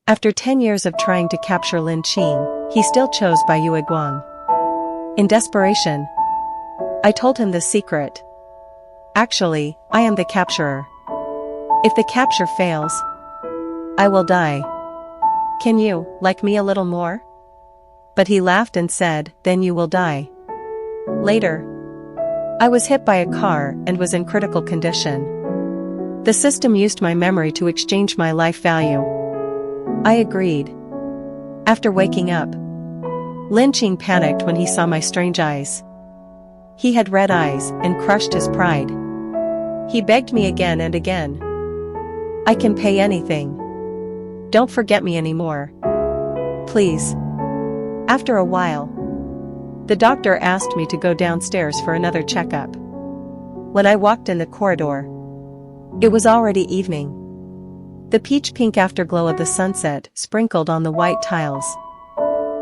After 10 years of trying to capture Lin Qing, he still chose Bai Guang. In desperation, I told him the secret. Actually, I am the capturer. If the capture fails, I will die. Can you like me a little more? But he laughed and said, then you will die. Later, I was hit by a car and was in critical condition. The system used my memory to exchange my life value. I agreed. After waking up, Lin Qing panicked when he saw my strange eyes. He had red eyes and crushed his pride. He begged me again and again. I can pay anything. Don't forget me anymore. Please. After a while, the doctor asked me to go downstairs for another checkup. When I walked in the corridor, it was already evening. The peach-pink afterglow of the sunset sprinkled on the white tiles.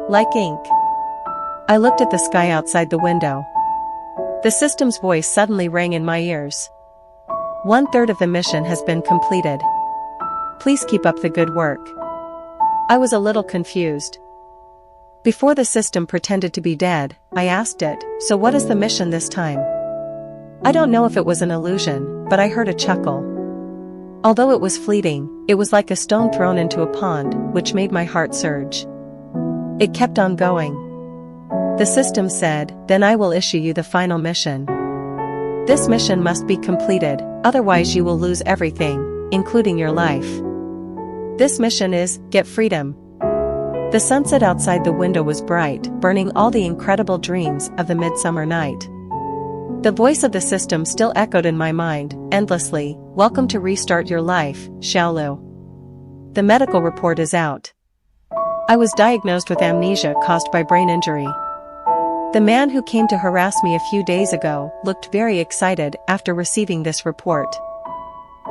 Like ink. I looked at the sky outside the window. The system's voice suddenly rang in my ears. 1/3 of the mission has been completed. Please keep up the good work. I was a little confused. Before the system pretended to be dead, I asked it, so what is the mission this time? I don't know if it was an illusion, but I heard a chuckle. Although it was fleeting, it was like a stone thrown into a pond, which made my heart surge. It kept on going. The system said, then I will issue you the final mission. This mission must be completed, otherwise you will lose everything, including your life. This mission is, get freedom. The sunset outside the window was bright, burning all the incredible dreams of the midsummer night. The voice of the system still echoed in my mind, endlessly, welcome to restart your life, Xiaolu. The medical report is out. I was diagnosed with amnesia caused by brain injury. The man who came to harass me a few days ago looked very excited after receiving this report.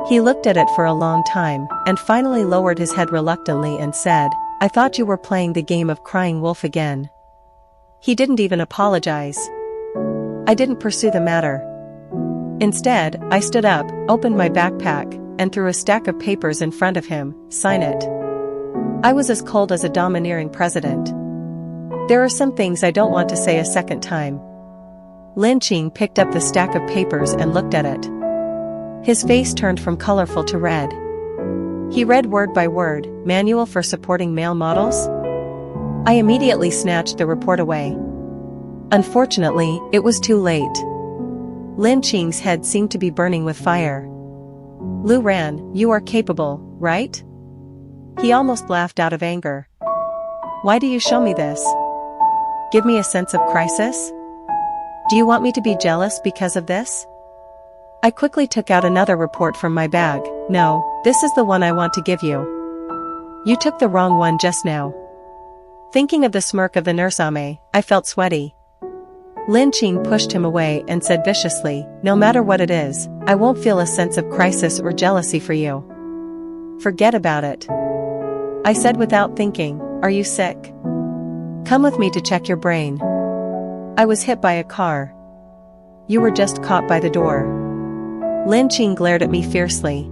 He looked at it for a long time, and finally lowered his head reluctantly and said, I thought you were playing the game of crying wolf again. He didn't even apologize. I didn't pursue the matter. Instead, I stood up, opened my backpack, and threw a stack of papers in front of him, sign it. I was as cold as a domineering president. There are some things I don't want to say a second time. Lin Qing picked up the stack of papers and looked at it. His face turned from colorful to red. He read word by word, manual for supporting male models? I immediately snatched the report away. Unfortunately, it was too late. Lin Qing's head seemed to be burning with fire. Lu Ran, you are capable, right? He almost laughed out of anger. Why do you show me this? Give me a sense of crisis? Do you want me to be jealous because of this? I quickly took out another report from my bag. No, this is the one I want to give you. You took the wrong one just now. Thinking of the smirk of the nurse Ame, I felt sweaty. Lin Qing pushed him away and said viciously, no matter what it is, I won't feel a sense of crisis or jealousy for you. Forget about it. I said without thinking, are you sick? Come with me to check your brain. I was hit by a car. You were just caught by the door. Lin Qing glared at me fiercely.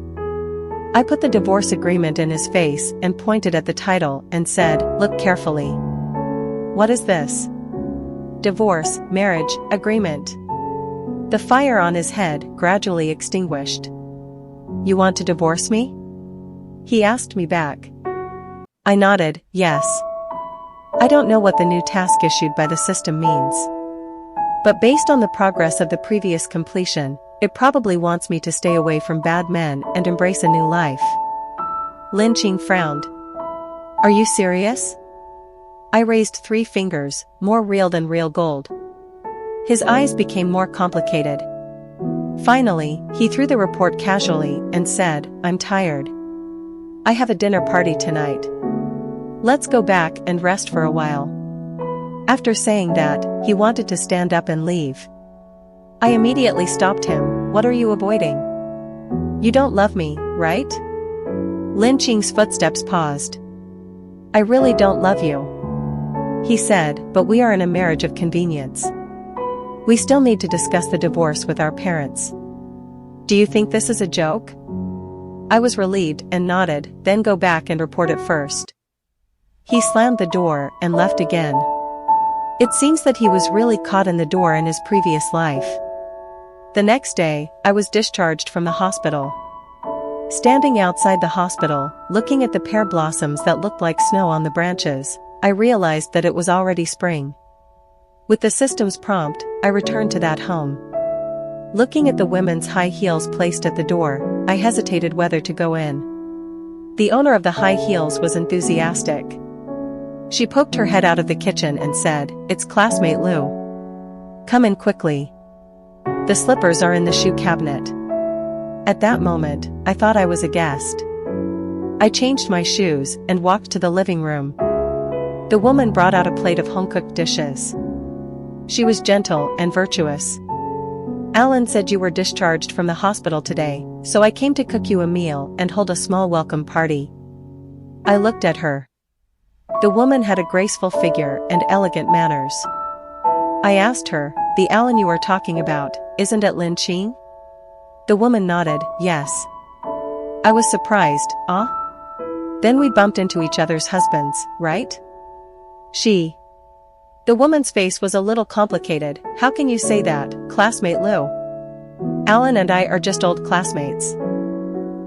I put the divorce agreement in his face and pointed at the title and said, look carefully. What is this? Divorce, marriage, agreement. The fire on his head gradually extinguished. You want to divorce me? He asked me back. I nodded, yes. I don't know what the new task issued by the system means. But based on the progress of the previous completion, it probably wants me to stay away from bad men and embrace a new life. Lin Qing frowned. Are you serious? I raised 3 fingers, more real than real gold. His eyes became more complicated. Finally, he threw the report casually and said, I'm tired. I have a dinner party tonight. Let's go back and rest for a while. After saying that, he wanted to stand up and leave. I immediately stopped him. What are you avoiding? You don't love me, right? Lin Qing's footsteps paused. I really don't love you. He said, but we are in a marriage of convenience. We still need to discuss the divorce with our parents. Do you think this is a joke? I was relieved and nodded, then go back and report it first. He slammed the door and left again. It seems that he was really caught in the door in his previous life. The next day, I was discharged from the hospital. Standing outside the hospital, looking at the pear blossoms that looked like snow on the branches, I realized that it was already spring. With the system's prompt, I returned to that home. Looking at the women's high heels placed at the door, I hesitated whether to go in. The owner of the high heels was enthusiastic. She poked her head out of the kitchen and said, "It's classmate Lou. Come in quickly. The slippers are in the shoe cabinet." At that moment, I thought I was a guest. I changed my shoes and walked to the living room. The woman brought out a plate of home-cooked dishes. She was gentle and virtuous. "Alan said you were discharged from the hospital today, so I came to cook you a meal and hold a small welcome party." I looked at her. The woman had a graceful figure and elegant manners. I asked her, "The Alan you are talking about, isn't it Lin Qing?" The woman nodded, "Yes." I was surprised, "Ah? Then we bumped into each other's husbands, right?" The woman's face was a little complicated. "How can you say that, classmate Lou? Alan and I are just old classmates."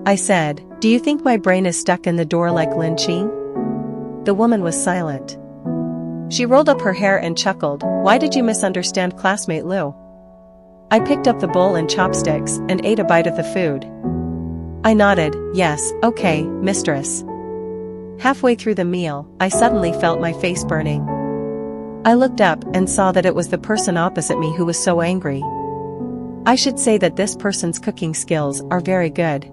I said, "Do you think my brain is stuck in the door like Lin Qing?" The woman was silent. She rolled up her hair and chuckled, "Why did you misunderstand classmate Lou?" I picked up the bowl and chopsticks and ate a bite of the food. I nodded, "Yes, okay, mistress." Halfway through the meal, I suddenly felt my face burning. I looked up and saw that it was the person opposite me who was so angry. I should say that this person's cooking skills are very good.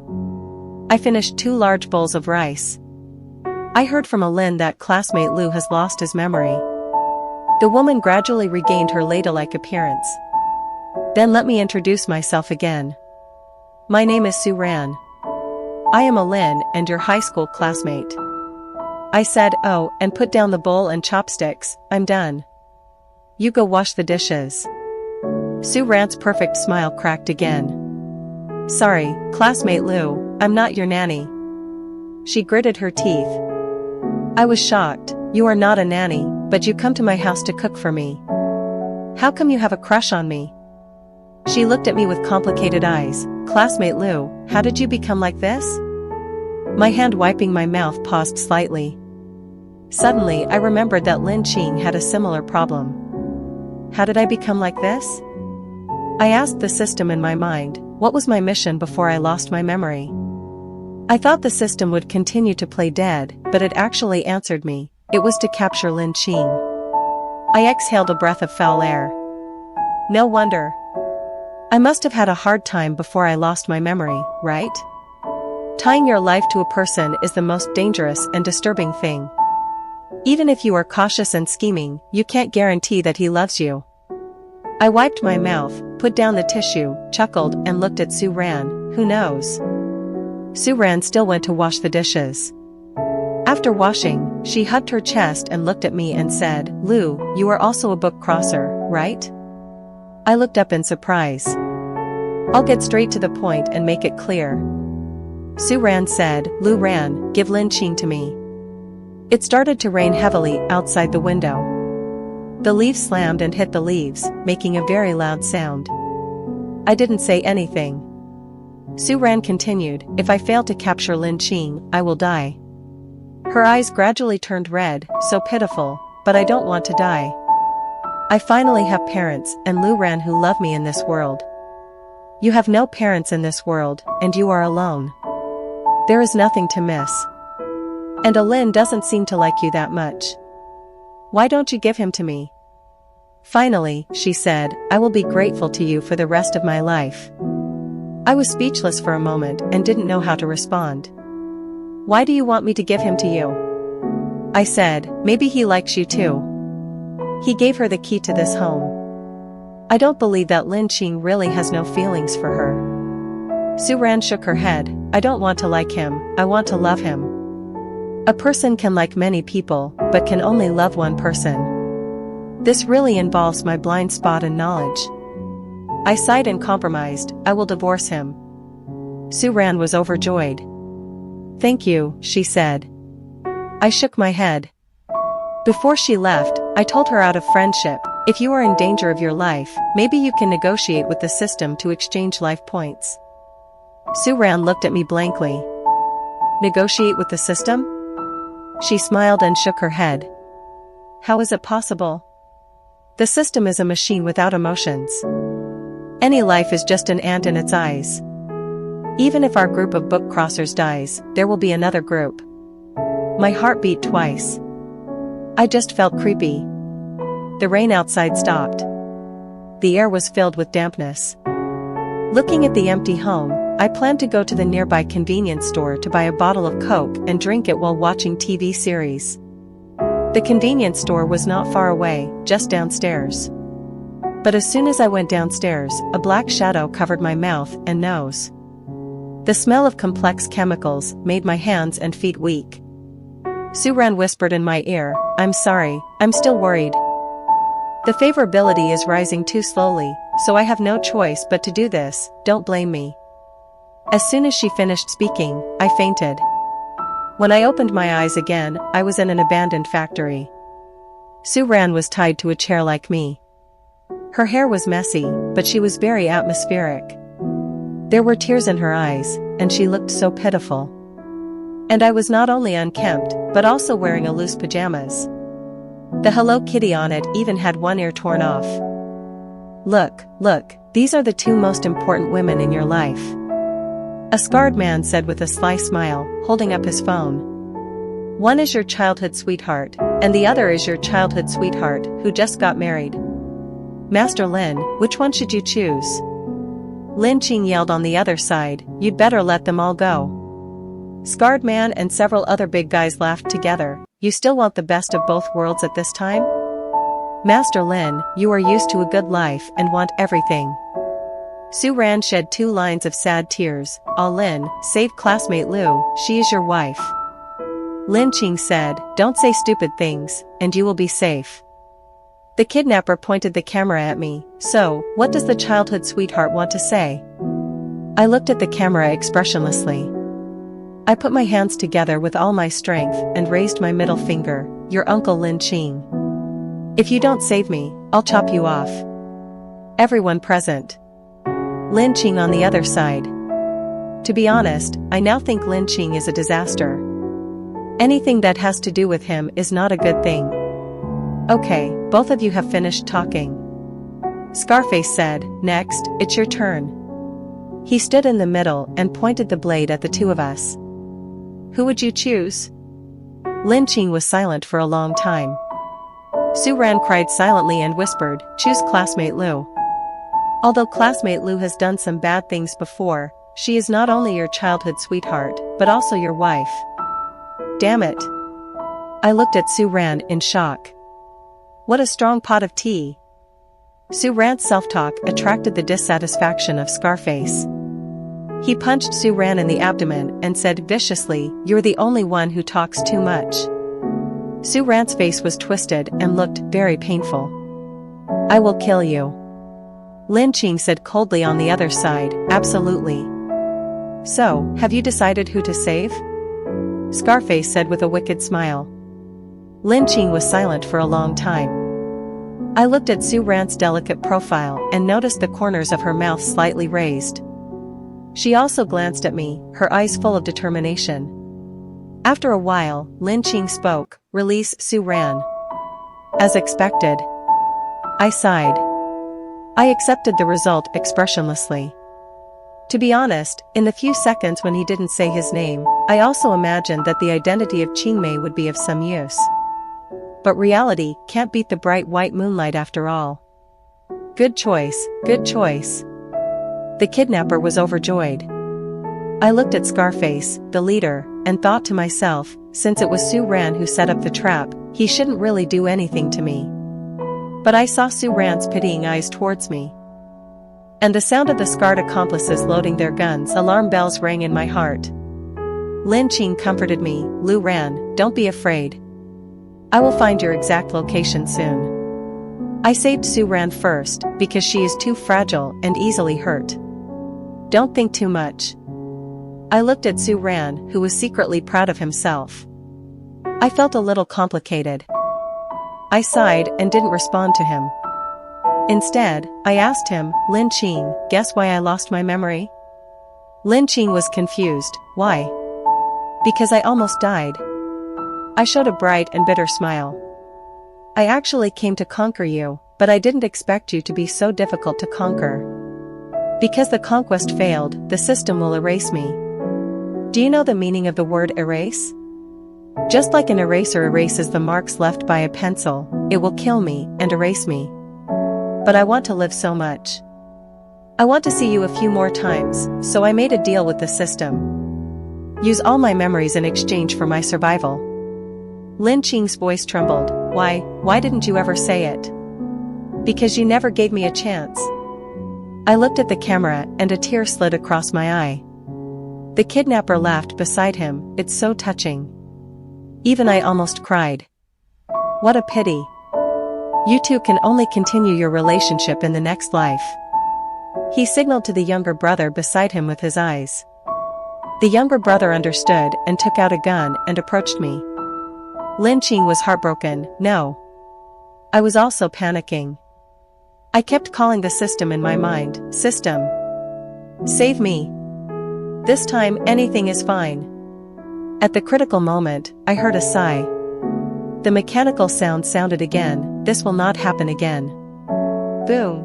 I finished 2 large bowls of rice. I heard from Alin that classmate Lou has lost his memory. The woman gradually regained her ladle-like appearance. "Then let me introduce myself again. My name is Sue Ran. I am Alin and your high school classmate." I said, "Oh," and put down the bowl and chopsticks. "I'm done. You go wash the dishes." Sue Ran's perfect smile cracked again. "Sorry, classmate Lou, I'm not your nanny." She gritted her teeth. I was shocked. "You are not a nanny, but you come to my house to cook for me. How come you have a crush on me?" She looked at me with complicated eyes. "Classmate Lou, how did you become like this?" My hand wiping my mouth paused slightly. Suddenly I remembered that Lin Qing had a similar problem. How did I become like this? I asked the system in my mind, what was my mission before I lost my memory? I thought the system would continue to play dead, but it actually answered me. It was to capture Lin Qing. I exhaled a breath of foul air. No wonder. I must have had a hard time before I lost my memory, right? Tying your life to a person is the most dangerous and disturbing thing. Even if you are cautious and scheming, you can't guarantee that he loves you. I wiped my mouth, put down the tissue, chuckled and looked at Sue Ran. Who knows? Sue Ran still went to wash the dishes. After washing, she hugged her chest and looked at me and said, "Lou, you are also a book crosser, right?" I looked up in surprise. "I'll get straight to the point and make it clear." Sue Ran said, "Lou Ran, give Lin Qing to me." It started to rain heavily outside the window. The leaves slammed and hit the leaves, making a very loud sound. I didn't say anything. Sue Ran continued, "If I fail to capture Lin Qing, I will die." Her eyes gradually turned red, so pitiful, but I don't want to die. I finally have parents and Lou Ran who love me in this world. You have no parents in this world, and you are alone. There is nothing to miss. And Alin doesn't seem to like you that much. Why don't you give him to me? Finally, she said, "I will be grateful to you for the rest of my life." I was speechless for a moment and didn't know how to respond. "Why do you want me to give him to you?" I said, "Maybe he likes you too. He gave her the key to this home." I don't believe that Lin Qing really has no feelings for her. Sue Ran shook her head. "I don't want to like him, I want to love him." A person can like many people, but can only love one person. This really involves my blind spot and knowledge. I sighed and compromised. "I will divorce him." Sue Ran was overjoyed. "Thank you," she said. I shook my head. Before she left, I told her out of friendship, if you are in danger of your life, maybe you can negotiate with the system to exchange life points. Suran looked at me blankly. Negotiate with the system? She smiled and shook her head. How is it possible? The system is a machine without emotions. Any life is just an ant in its eyes. Even if our group of book crossers dies, there will be another group. My heart beat twice. I just felt creepy. The rain outside stopped. The air was filled with dampness. Looking at the empty home, I planned to go to the nearby convenience store to buy a bottle of Coke and drink it while watching TV series. The convenience store was not far away, just downstairs. But as soon as I went downstairs, a black shadow covered my mouth and nose. The smell of complex chemicals made my hands and feet weak. Suran whispered in my ear, I'm sorry, I'm still worried. The favorability is rising too slowly, so I have no choice but to do this, don't blame me. As soon as she finished speaking, I fainted. When I opened my eyes again, I was in an abandoned factory. Suran was tied to a chair like me. Her hair was messy, but she was very atmospheric. There were tears in her eyes, and she looked so pitiful. And I was not only unkempt, but also wearing a loose pajamas. The Hello Kitty on it even had one ear torn off. Look, these are the two most important women in your life. A scarred man said with a sly smile, holding up his phone. One is your childhood sweetheart, and the other is your childhood sweetheart, who just got married. Master Lin, which one should you choose? Lin Qing yelled on the other side, you'd better let them all go. Scarred man and several other big guys laughed together, you still want the best of both worlds at this time? Master Lin, you are used to a good life and want everything. Suran shed 2 lines of sad tears, Lin, save classmate Lu, she is your wife. Lin Qing said, don't say stupid things, and you will be safe. The kidnapper pointed the camera at me, so, what does the childhood sweetheart want to say? I looked at the camera expressionlessly. I put my hands together with all my strength and raised my middle finger, your uncle Lin Qing. If you don't save me, I'll chop you off. Everyone present. Lin Qing on the other side. To be honest, I now think Lin Qing is a disaster. Anything that has to do with him is not a good thing. Okay, both of you have finished talking. Scarface said, next, it's your turn. He stood in the middle and pointed the blade at the two of us. Who would you choose? Lin Qing was silent for a long time. Suran cried silently and whispered, choose classmate Lu. Although classmate Lu has done some bad things before, she is not only your childhood sweetheart, but also your wife. Damn it. I looked at Suran in shock. What a strong pot of tea. Suran's self-talk attracted the dissatisfaction of Scarface. He punched Suran in the abdomen and said viciously, you're the only one who talks too much. Suran's face was twisted and looked very painful. I will kill you. Lin Qing said coldly on the other side, absolutely. So, have you decided who to save? Scarface said with a wicked smile. Lin Qing was silent for a long time. I looked at Suran's delicate profile and noticed the corners of her mouth slightly raised. She also glanced at me, her eyes full of determination. After a while, Lin Qing spoke, release Suran. As expected. I sighed. I accepted the result expressionlessly. To be honest, in the few seconds when he didn't say his name, I also imagined that the identity of Qingmei would be of some use. But reality can't beat the bright white moonlight after all. Good choice, good choice. The kidnapper was overjoyed. I looked at Scarface, the leader, and thought to myself, since it was Suran who set up the trap, he shouldn't really do anything to me. But I saw Suran's pitying eyes towards me. And the sound of the scarred accomplices loading their guns, alarm bells rang in my heart. Lin Qing comforted me, Lu Ran, don't be afraid. I will find your exact location soon. I saved Suran first, because she is too fragile and easily hurt. Don't think too much. I looked at Suran, who was secretly proud of himself. I felt a little complicated. I sighed and didn't respond to him. Instead, I asked him, Lin Qing, guess why I lost my memory? Lin Qing was confused. Why? Because I almost died. I showed a bright and bitter smile. I actually came to conquer you, but I didn't expect you to be so difficult to conquer. Because the conquest failed, the system will erase me. Do you know the meaning of the word erase? Just like an eraser erases the marks left by a pencil, it will kill me and erase me. But I want to live so much. I want to see you a few more times, so I made a deal with the system. Use all my memories in exchange for my survival. Lin Qing's voice trembled. Why didn't you ever say it? Because you never gave me a chance. I looked at the camera and a tear slid across my eye. The kidnapper laughed beside him. It's so touching. Even I almost cried. What a pity. You two can only continue your relationship in the next life. He signaled to the younger brother beside him with his eyes. The younger brother understood and took out a gun and approached me. Lin Qing was heartbroken. No. I was also panicking. I kept calling the system in my mind. System. Save me. This time anything is fine. At the critical moment, I heard a sigh. The mechanical sound sounded again. This will not happen again. Boom.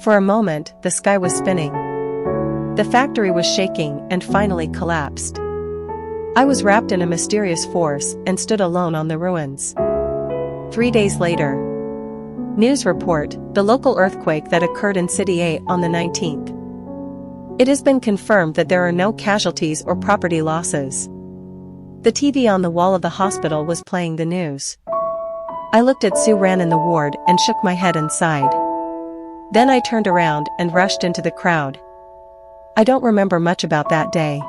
For a moment, the sky was spinning. The factory was shaking and finally collapsed. I was wrapped in a mysterious force and stood alone on the ruins. 3 days later. News report, the local earthquake that occurred in City A on the 19th. It has been confirmed that there are no casualties or property losses. The TV on the wall of the hospital was playing the news. I looked at Sue Ran in the ward and shook my head and sighed. Then I turned around and rushed into the crowd. I don't remember much about that day.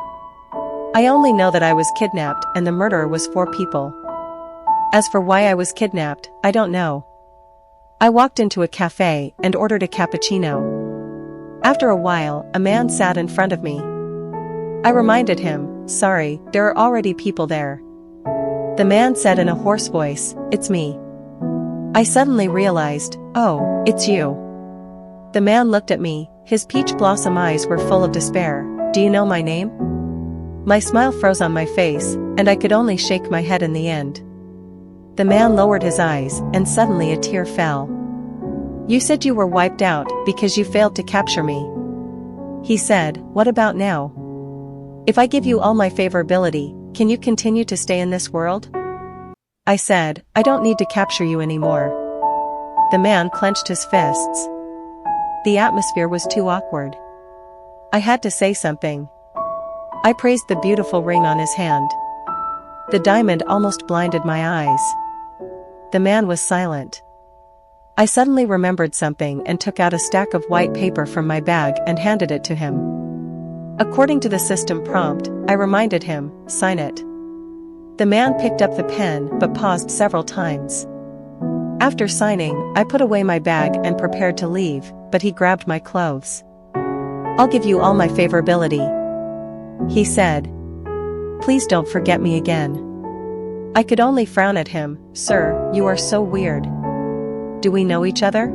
I only know that I was kidnapped and the murderer was 4 people. As for why I was kidnapped, I don't know. I walked into a cafe and ordered a cappuccino. After a while, a man sat in front of me. I reminded him, sorry, there are already people there. The man said in a hoarse voice, it's me. I suddenly realized, oh, it's you. The man looked at me, his peach blossom eyes were full of despair. Do you know my name? My smile froze on my face, and I could only shake my head in the end. The man lowered his eyes, and suddenly a tear fell. You said you were wiped out because you failed to capture me. He said, what about now? If I give you all my favorability, can you continue to stay in this world? I said, I don't need to capture you anymore. The man clenched his fists. The atmosphere was too awkward. I had to say something. I praised the beautiful ring on his hand. The diamond almost blinded my eyes. The man was silent. I suddenly remembered something and took out a stack of white paper from my bag and handed it to him. According to the system prompt, I reminded him, sign it. The man picked up the pen but paused several times. After signing, I put away my bag and prepared to leave, but he grabbed my clothes. I'll give you all my favorability. He said. Please don't forget me again. I could only frown at him. Sir, you are so weird. Do we know each other?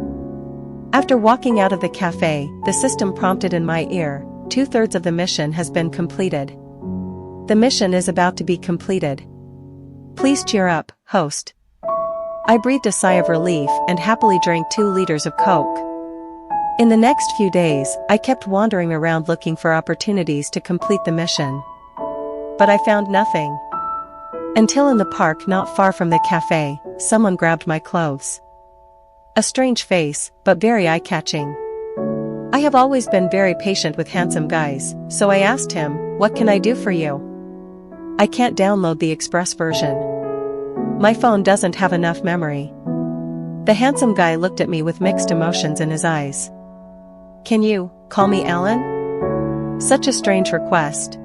After walking out of the cafe, the system prompted in my ear, 2/3 of the mission has been completed. The mission is about to be completed. Please cheer up, host. I breathed a sigh of relief and happily drank 2 liters of Coke. In the next few days, I kept wandering around looking for opportunities to complete the mission. But I found nothing. Until in the park not far from the cafe, someone grabbed my clothes. A strange face, but very eye-catching. I have always been very patient with handsome guys, so I asked him, what can I do for you? I can't download the express version. My phone doesn't have enough memory. The handsome guy looked at me with mixed emotions in his eyes. Can you call me Alan? Such a strange request.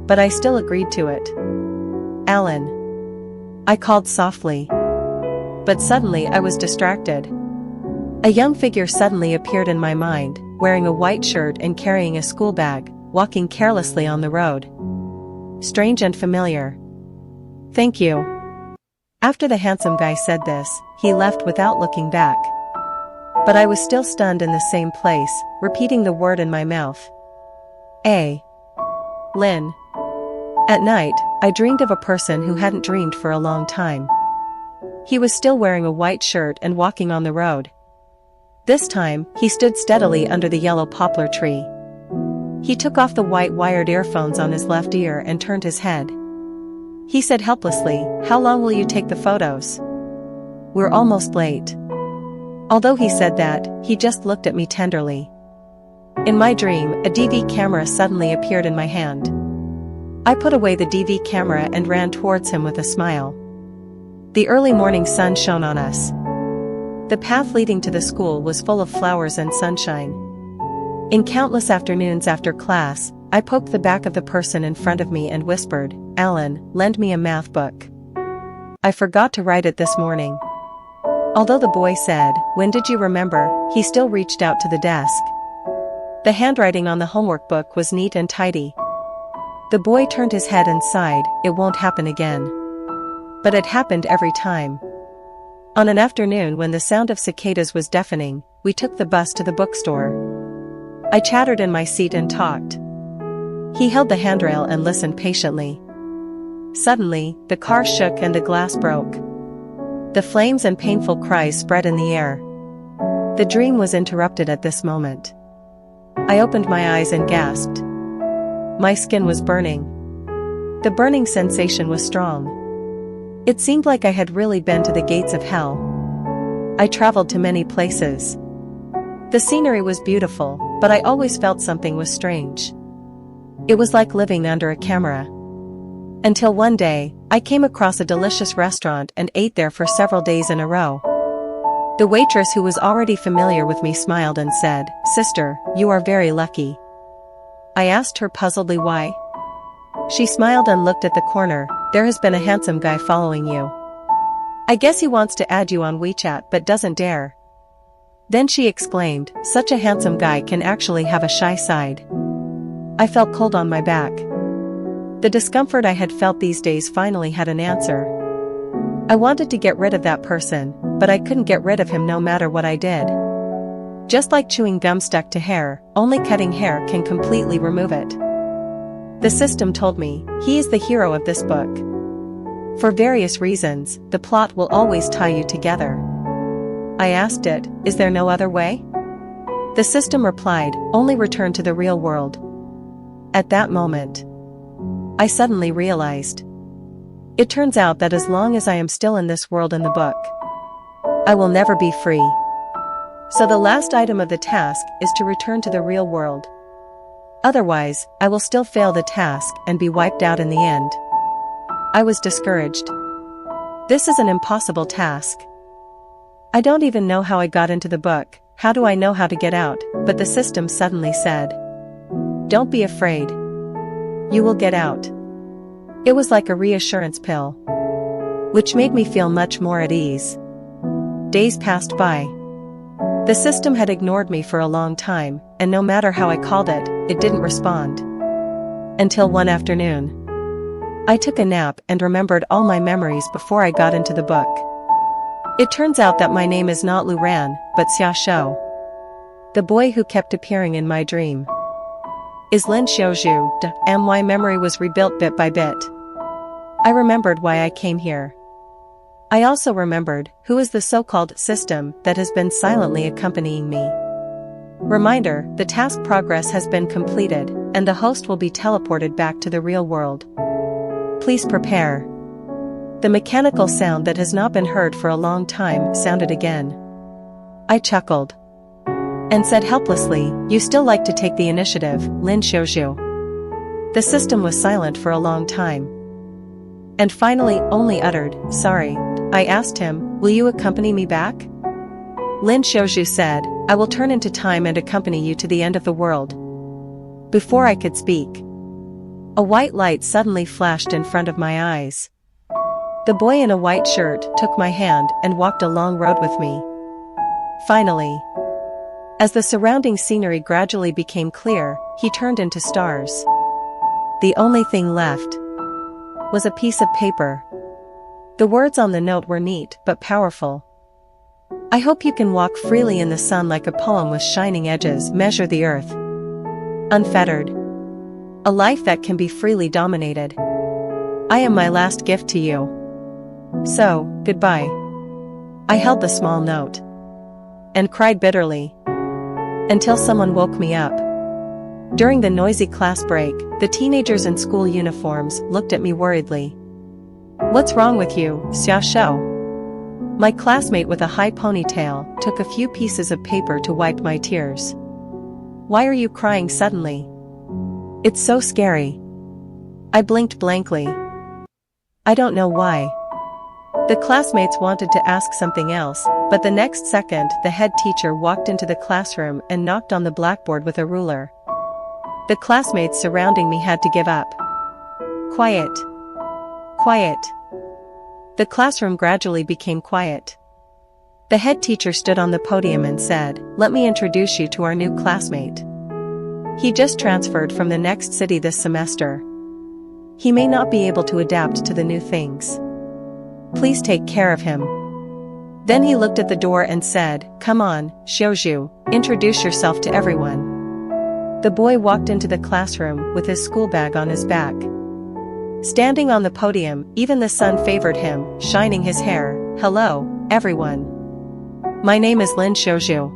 But I still agreed to it. Alan. I called softly. But suddenly I was distracted. A young figure suddenly appeared in my mind, wearing a white shirt and carrying a school bag, walking carelessly on the road. Strange and familiar. Thank you. After the handsome guy said this, he left without looking back. But I was still stunned in the same place, repeating the word in my mouth. Lynn. At night, I dreamed of a person who hadn't dreamed for a long time. He was still wearing a white shirt and walking on the road. This time, he stood steadily under the yellow poplar tree. He took off the white wired earphones on his left ear and turned his head. He said helplessly, "How long will you take the photos? We're almost late." Although he said that, he just looked at me tenderly. In my dream, a DV camera suddenly appeared in my hand. I put away the DV camera and ran towards him with a smile. The early morning sun shone on us. The path leading to the school was full of flowers and sunshine. In countless afternoons after class, I poked the back of the person in front of me and whispered, "Alan, lend me a math book. I forgot to write it this morning." Although the boy said, "When did you remember?" he still reached out to the desk. The handwriting on the homework book was neat and tidy. The boy turned his head and sighed, "It won't happen again." But it happened every time. On an afternoon when the sound of cicadas was deafening, we took the bus to the bookstore. I chattered in my seat and talked. He held the handrail and listened patiently. Suddenly, the car shook and the glass broke. The flames and painful cries spread in the air. The dream was interrupted at this moment. I opened my eyes and gasped. My skin was burning. The burning sensation was strong. It seemed like I had really been to the gates of hell. I traveled to many places. The scenery was beautiful, but I always felt something was strange. It was like living under a camera. Until one day, I came across a delicious restaurant and ate there for several days in a row. The waitress, who was already familiar with me, smiled and said, "Sister, you are very lucky." I asked her puzzledly why. She smiled and looked at the corner. "There has been a handsome guy following you. I guess he wants to add you on WeChat but doesn't dare." Then she exclaimed, "Such a handsome guy can actually have a shy side." I felt cold on my back. The discomfort I had felt these days finally had an answer. I wanted to get rid of that person, but I couldn't get rid of him no matter what I did. Just like chewing gum stuck to hair, only cutting hair can completely remove it. The system told me, he is the hero of this book. For various reasons, the plot will always tie you together. I asked it, "Is there no other way?" The system replied, "Only return to the real world." At that moment, I suddenly realized. It turns out that as long as I am still in this world in the book, I will never be free. So the last item of the task is to return to the real world. Otherwise, I will still fail the task and be wiped out in the end. I was discouraged. This is an impossible task. I don't even know how I got into the book. How do I know how to get out? But the system suddenly said, "Don't be afraid. You will get out." It was like a reassurance pill, which made me feel much more at ease. Days passed by. The system had ignored me for a long time, and no matter how I called it, it didn't respond. Until one afternoon, I took a nap and remembered all my memories before I got into the book. It turns out that my name is not Lu Ran, but Xia Shou. The boy who kept appearing in my dream is Lin Xiaozhu, and my memory was rebuilt bit by bit. I remembered why I came here. I also remembered who is the so-called system that has been silently accompanying me. Reminder, the task progress has been completed, and the host will be teleported back to the real world. Please prepare. The mechanical sound that has not been heard for a long time sounded again. I chuckled and said helplessly, "You still like to take the initiative, Lin Xiaozhu." The system was silent for a long time, and finally only uttered, "Sorry." I asked him, "Will you accompany me back?" Lin Xiaozhu said, "I will turn into time and accompany you to the end of the world." Before I could speak, a white light suddenly flashed in front of my eyes. The boy in a white shirt took my hand and walked a long road with me. Finally, as the surrounding scenery gradually became clear, he turned into stars. The only thing left was a piece of paper. The words on the note were neat but powerful. I hope you can walk freely in the sun like a poem with shining edges, measure the earth. Unfettered. A life that can be freely dominated. I am my last gift to you. So, goodbye. I held the small note. And cried bitterly. Until someone woke me up. During the noisy class break, the teenagers in school uniforms looked at me worriedly. What's wrong with you, Xia Shou? My classmate with a high ponytail took a few pieces of paper to wipe my tears. Why are you crying suddenly? It's so scary. I blinked blankly. I don't know why. The classmates wanted to ask something else, but the next second the head teacher walked into the classroom and knocked on the blackboard with a ruler. The classmates surrounding me had to give up. Quiet. Quiet. The classroom gradually became quiet. The head teacher stood on the podium and said, "Let me introduce you to our new classmate. He just transferred from the next city this semester. He may not be able to adapt to the new things. Please take care of him." Then he looked at the door and said, "Come on, Xiaozhu, introduce yourself to everyone." The boy walked into the classroom with his school bag on his back. Standing on the podium, even the sun favored him, shining his hair. "Hello, everyone. My name is Lin Xiaozhu.